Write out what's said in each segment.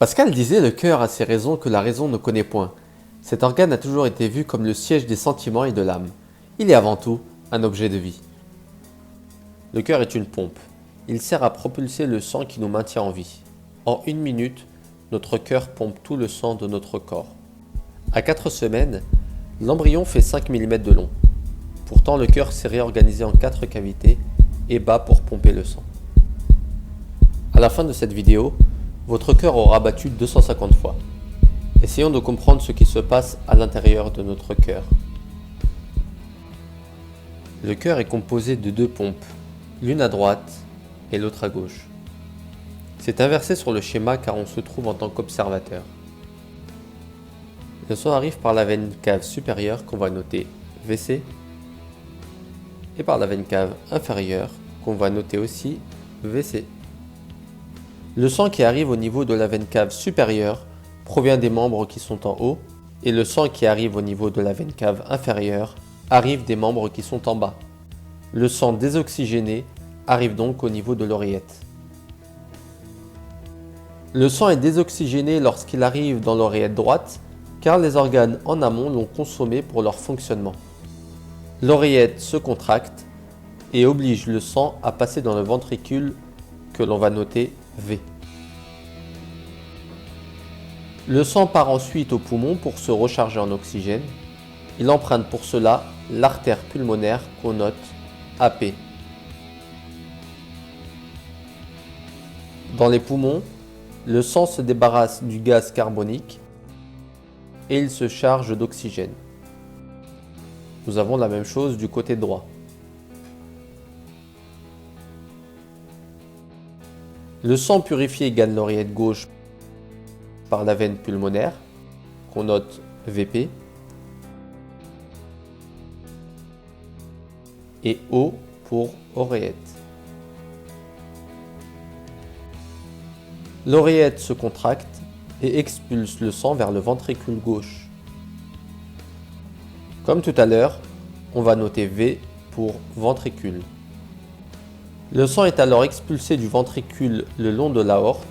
Pascal disait: le cœur a ses raisons que la raison ne connaît point. Cet organe a toujours été vu comme le siège des sentiments et de l'âme. Il est avant tout un objet de vie. Le cœur est une pompe. Il sert à propulser le sang qui nous maintient en vie. En 1 minute, notre cœur pompe tout le sang de notre corps. À 4 semaines, l'embryon fait 5 mm de long. Pourtant, le cœur s'est réorganisé en 4 cavités et bat pour pomper le sang. À la fin de cette vidéo, votre cœur aura battu 250 fois. Essayons de comprendre ce qui se passe à l'intérieur de notre cœur. Le cœur est composé de 2 pompes, l'une à droite et l'autre à gauche. C'est inversé sur le schéma car on se trouve en tant qu'observateur. Le sang arrive par la veine cave supérieure qu'on va noter VC et par la veine cave inférieure qu'on va noter aussi VC. Le sang qui arrive au niveau de la veine cave supérieure provient des membres qui sont en haut et le sang qui arrive au niveau de la veine cave inférieure arrive des membres qui sont en bas. Le sang désoxygéné arrive donc au niveau de l'oreillette. Le sang est désoxygéné lorsqu'il arrive dans l'oreillette droite car les organes en amont l'ont consommé pour leur fonctionnement. L'oreillette se contracte et oblige le sang à passer dans le ventricule que l'on va noter V. Le sang part ensuite au poumon pour se recharger en oxygène. Il emprunte pour cela l'artère pulmonaire qu'on note AP. Dans les poumons, le sang se débarrasse du gaz carbonique et il se charge d'oxygène. Nous avons la même chose du côté droit. Le sang purifié gagne l'oreillette gauche par la veine pulmonaire, qu'on note VP, et O pour oreillette. L'oreillette se contracte et expulse le sang vers le ventricule gauche. Comme tout à l'heure, on va noter V pour ventricule. Le sang est alors expulsé du ventricule le long de l'aorte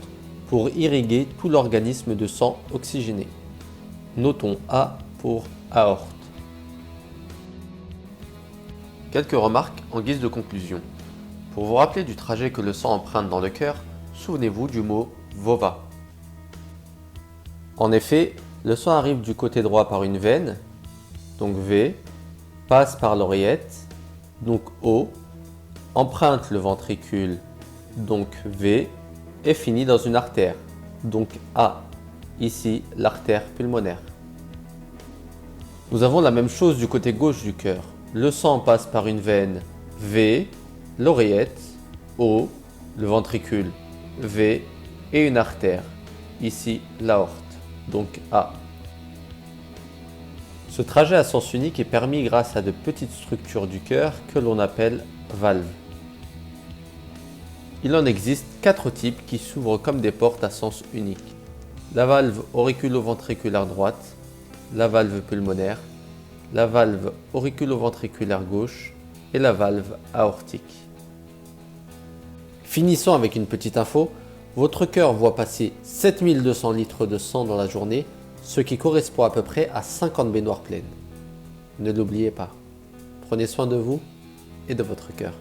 pour irriguer tout l'organisme de sang oxygéné. Notons A pour aorte. Quelques remarques en guise de conclusion. Pour vous rappeler du trajet que le sang emprunte dans le cœur, souvenez-vous du mot VOVA. En effet, le sang arrive du côté droit par une veine, donc V, passe par l'oreillette, donc O, emprunte le ventricule, donc V, et finit dans une artère, donc A, ici l'artère pulmonaire. Nous avons la même chose du côté gauche du cœur. Le sang passe par une veine V, l'oreillette, O, le ventricule, V, et une artère, ici l'aorte, donc A. Ce trajet à sens unique est permis grâce à de petites structures du cœur que l'on appelle valves. Il en existe 4 types qui s'ouvrent comme des portes à sens unique. La valve auriculo-ventriculaire droite, la valve pulmonaire, la valve auriculo-ventriculaire gauche et la valve aortique. Finissons avec une petite info. Votre cœur voit passer 7200 litres de sang dans la journée, ce qui correspond à peu près à 50 baignoires pleines. Ne l'oubliez pas. Prenez soin de vous et de votre cœur.